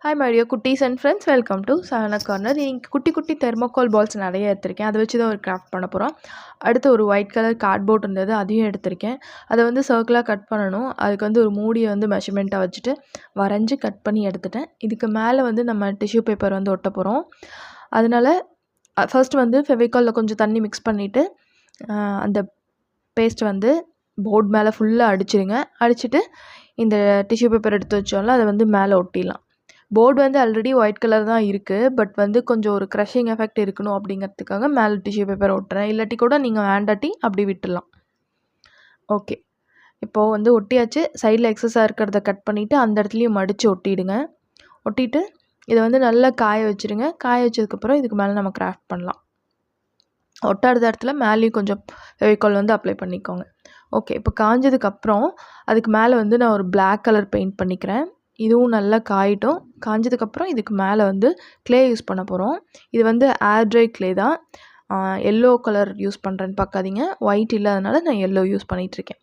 Hi my dear குட்டீஸ் and friends, welcome to Sahana corner. இன்றைக்கி குட்டி குட்டி தெர்மோகால் பால்ஸ் நிறைய எடுத்திருக்கேன். அதை வச்சு தான் ஒரு கிராஃப்ட் பண்ண போகிறோம். அடுத்து ஒரு ஒயிட் கலர் கார்ட்போர்ட் இருந்தது, அதையும் எடுத்திருக்கேன். அதை வந்து சர்க்கிளாக கட் பண்ணணும். அதுக்கு வந்து ஒரு மூடியை வந்து மெஷர்மெண்ட்டாக வச்சுட்டு வரைஞ்சி கட் பண்ணி எடுத்துட்டேன். இதுக்கு மேலே வந்து நம்ம டிஷ்யூ பேப்பர் வந்து ஒட்ட போகிறோம். அதனால் ஃபர்ஸ்ட் வந்து ஃபெவிகாலில் கொஞ்சம் தண்ணி மிக்ஸ் பண்ணிவிட்டு அந்த பேஸ்ட் வந்து போர்ட் மேலே ஃபுல்லாக அடிச்சிடுங்க. அடிச்சுட்டு இந்த டிஷ்யூ பேப்பர் எடுத்து வச்சோம்ல, அதை வந்து மேலே ஒட்டிடலாம். போர்டு வந்து ஆல்ரெடி ஒயிட் கலர் தான் இருக்குது, பட் வந்து கொஞ்சம் ஒரு க்ரஷிங் எஃபெக்ட் இருக்கணும் அப்படிங்கிறதுக்காக மேலே டிஷ்யூ பேப்பர் ஒட்டுறேன். இல்லாட்டி கூட நீங்கள் வேண்டாட்டி அப்படி விட்டுடலாம். ஓகே, இப்போது வந்து ஒட்டியாச்சு. சைடில் எக்ஸஸாக இருக்கிறத கட் பண்ணிவிட்டு அந்த இடத்துலையும் மடித்து ஒட்டிடுங்க. ஒட்டிட்டு இதை வந்து நல்லா காய வச்சுருங்க. காய வச்சதுக்கப்புறம் இதுக்கு மேலே நம்ம கிராஃப்ட் பண்ணலாம். ஒட்டாத இடத்துல மேலேயும் கொஞ்சம் ஃபெவிகால் வந்து அப்ளை பண்ணிக்கோங்க. ஓகே, இப்போ காஞ்சதுக்கப்புறம் அதுக்கு மேலே வந்து நான் ஒரு பிளாக் கலர் பெயிண்ட் பண்ணிக்கிறேன். இதுவும் நல்லா காயிட்டும். காஞ்சதுக்கப்புறம் இதுக்கு மேலே வந்து க்ளே யூஸ் பண்ண போகிறோம். இது வந்து ஏர் ட்ரை க்ளே தான். எல்லோ கலர் யூஸ் பண்ணுறேன்னு பார்க்காதீங்க, ஒயிட் இல்லாதனால நான் எல்லோ யூஸ் பண்ணிகிட்ருக்கேன்.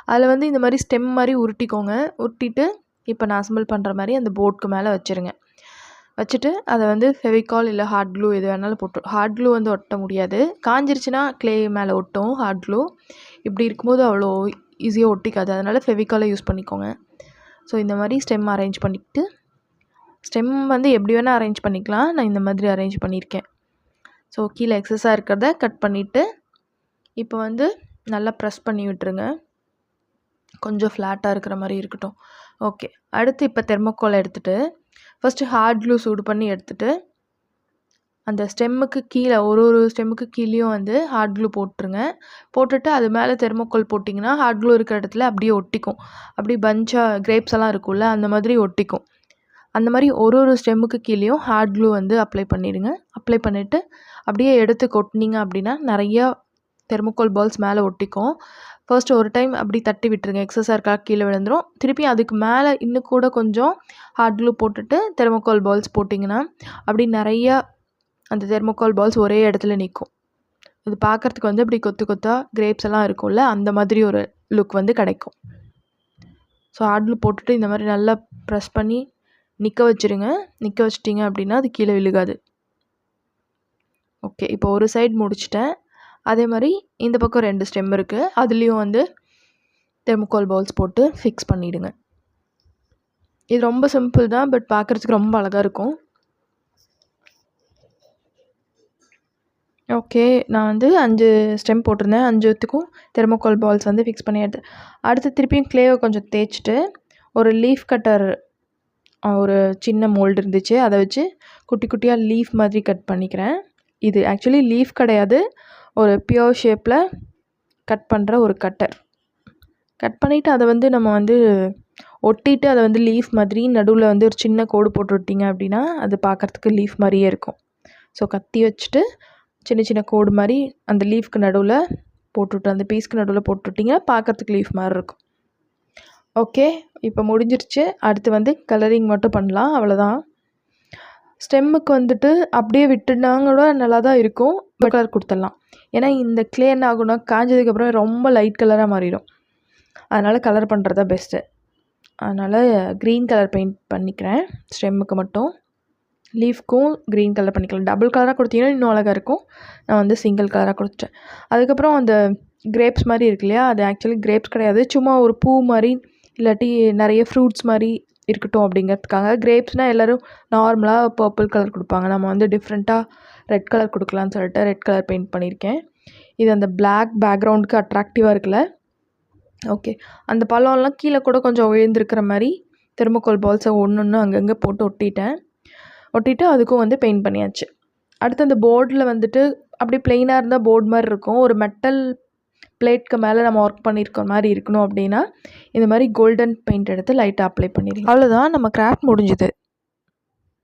அதில் வந்து இந்த மாதிரி ஸ்டெம் மாதிரி உருட்டிக்கோங்க. உருட்டிட்டு இப்போ நான் அசம்பிள் பண்ணுற மாதிரி அந்த போர்டுக்கு மேலே வச்சுருங்க. வச்சுட்டு அதை வந்து ஃபெவிகால் இல்லை ஹார்ட் க்ளூ எது வேணாலும் போட்டு, ஹார்ட் க்ளூ வந்து ஒட்ட முடியாது, காஞ்சிருச்சுன்னா க்ளே மேலே ஒட்டும் ஹார்ட் க்ளூ. இப்படி இருக்கும்போது அவ்வளோ ஈஸியாக ஒட்டிக்காது, அதனால் ஃபெவிகாலை யூஸ் பண்ணிக்கோங்க. ஸோ இந்த மாதிரி ஸ்டெம் அரேஞ்ச் பண்ணிக்கிட்டு, ஸ்டெம் வந்து எப்படி வேணால் அரேஞ்ச் பண்ணிக்கலாம், நான் இந்த மாதிரி அரேஞ்ச் பண்ணியிருக்கேன். ஸோ கீழே எக்ஸஸாக இருக்கிறத கட் பண்ணிவிட்டு இப்போ வந்து நல்லா ப்ரெஸ் பண்ணி விட்டுருங்க. கொஞ்சம் ஃப்ளாட்டாக இருக்கிற மாதிரி இருக்கட்டும். ஓகே, அடுத்து இப்போ தெர்மோகால் எடுத்துகிட்டு ஃபஸ்ட்டு ஹார்ட் க்ளூ சூடு பண்ணி எடுத்துகிட்டு அந்த ஸ்டெம்முக்கு கீழே ஒரு ஸ்டெம்முக்கு கீழேயும் வந்து ஹார்ட் க்ளூ போட்டுருங்க. போட்டுட்டு அது மேலே தெர்மோகால் போட்டிங்கன்னா ஹார்ட் க்ளூ இருக்கிற இடத்துல அப்படியே ஒட்டிக்கும். அப்படி பஞ்சாக கிரேப்ஸ் எல்லாம் இருக்கும்ல, அந்த மாதிரி ஒட்டிக்கும். அந்த மாதிரி ஒரு ஸ்டெம்முக்கு கீழேயும் ஹார்ட் க்ளூ வந்து அப்ளை பண்ணிடுங்க. அப்ளை பண்ணிவிட்டு அப்படியே எடுத்து கொட்டினீங்க அப்படின்னா நிறையா தெர்மோகால் பால்ஸ் மேலே ஒட்டிக்கும். ஃபர்ஸ்ட் ஒரு டைம் அப்படி தட்டி விட்டுருங்க, எக்ஸஸாக இருக்கா கீழே விழுந்துடும். திருப்பி அதுக்கு மேலே இன்னும் கூட கொஞ்சம் ஹார்ட் க்ளூ போட்டுட்டு தெர்மோகால் பால்ஸ் போட்டிங்கன்னா அப்படி நிறையா அந்த தெர்மோகால் பால்ஸ் ஒரே இடத்துல நிற்கும். இது பார்க்குறதுக்கு வந்து அப்படி கொத்து கொத்தாக கிரேப்ஸ் எல்லாம் இருக்கும்ல, அந்த மாதிரி ஒரு லுக் வந்து கிடைக்கும். ஸோ ஹார்ட் க்ளூ போட்டுட்டு இந்த மாதிரி நல்லா ப்ரெஸ் பண்ணி நிற்க வச்சுருங்க. நிற்க வச்சிட்டிங்க அப்படின்னா அது கீழே விழுகாது. ஓகே, இப்போ ஒரு சைடு முடிச்சிட்டேன். அதே மாதிரி இந்த பக்கம் 2 ஸ்டெம் இருக்குது, அதுலேயும் வந்து தெர்மோகால் பால்ஸ் போட்டு ஃபிக்ஸ் பண்ணிவிடுங்க. இது ரொம்ப சிம்பிள் தான், பட் பார்க்குறதுக்கு ரொம்ப அழகாக இருக்கும். ஓகே, நான் வந்து 5 ஸ்டெம் போட்டிருந்தேன். 5த்துக்கும் தெர்மோகால் பால்ஸ் வந்து ஃபிக்ஸ் பண்ணி அடுத்து திருப்பியும் க்ளேவை கொஞ்சம் தேய்ச்சிட்டு ஒரு லீஃப் கட்டர், ஒரு சின்ன மோல்டு இருந்துச்சு, அதை வச்சு குட்டி குட்டியாக லீஃப் மாதிரி கட் பண்ணிக்கிறேன். இது ஆக்சுவலி லீஃப் கிடையாது, ஒரு பியோர் ஷேப்பில் கட் பண்ணுற ஒரு கட்டர். கட் பண்ணிவிட்டு அதை வந்து நம்ம வந்து ஒட்டிட்டு அதை வந்து லீஃப் மாதிரி நடுவில் வந்து ஒரு சின்ன கோடு போட்டு விட்டிங்க அப்படின்னா அது பார்க்குறதுக்கு லீஃப் மாதிரியே இருக்கும். ஸோ கத்தி வச்சுட்டு சின்ன சின்ன கோடு மாதிரி அந்த லீஃப்க்கு நடுவில் போட்டுவிட்டு, அந்த பீஸ்க்கு நடுவில் போட்டுவிட்டிங்கன்னா பார்க்குறதுக்கு லீஃப் மாதிரி இருக்கும். ஓகே, இப்போ முடிஞ்சிருச்சு. அடுத்து வந்து கலரிங் மட்டும் பண்ணலாம், அவ்வளோதான். ஸ்டெம்முக்கு வந்துட்டு அப்படியே விட்டுனாங்க கூட நல்லா தான் இருக்கும், பட் கலர் கொடுத்துடலாம். ஏன்னா இந்த க்ளே என்ன ஆகுனா காஞ்சதுக்கப்புறம் ரொம்ப லைட் கலராக மாறிடும். அதனால் கலர் பண்ணுறது தான் பெஸ்ட்டு. அதனால் க்ரீன் கலர் பெயிண்ட் பண்ணிக்கிறேன் ஸ்டெம்முக்கு மட்டும். லீஃப்க்கும் க்ரீன் கலர் பண்ணிக்கலாம். டபுள் கலராக கொடுத்தீங்கன்னா இன்னும் அழகாக இருக்கும். நான் வந்து சிங்கிள் கலராக கொடுத்துட்டேன். அதுக்கப்புறம் அந்த கிரேப்ஸ் மாதிரி இருக்கு இல்லையா, அது ஆக்சுவலி கிரேப்ஸ் கிடையாது, சும்மா ஒரு பூ மாதிரி இல்லாட்டி நிறைய ஃப்ரூட்ஸ் மாதிரி இருக்கட்டும் அப்படிங்கிறதுக்காக. கிரேப்ஸ்னால் எல்லோரும் நார்மலாக பர்பிள் கலர் கொடுப்பாங்க, நம்ம வந்து டிஃப்ரெண்ட்டாக ரெட் கலர் கொடுக்கலான்னு சொல்லிட்டு ரெட் கலர் பெயிண்ட் பண்ணியிருக்கேன். இது அந்த பிளாக் பேக்ரவுண்டுக்கு அட்ராக்டிவாக இருக்குல்ல. ஓகே, அந்த பழம்லாம் கீழே கூட கொஞ்சம் விழுந்திருக்கிற மாதிரி தெர்மோகால் பால்ஸை ஒன்று அங்கங்கே போட்டு ஒட்டிட்டு அதுக்கும் வந்து பெயிண்ட் பண்ணியாச்சு. அடுத்து அந்த போர்டில் வந்துட்டு அப்படி பிளெயினாக இருந்தால் போர்டு மாதிரி இருக்கும், ஒரு மெட்டல் பிளேட்க்கு மேலே நம்ம ஒர்க் பண்ணியிருக்க மாதிரி இருக்கணும் அப்படின்னா இந்த மாதிரி கோல்டன் பெயிண்ட் எடுத்து லைட்டாக அப்ளை பண்ணிடலாம். அவ்வளோதான், நம்ம கிராஃப்ட் முடிஞ்சுது.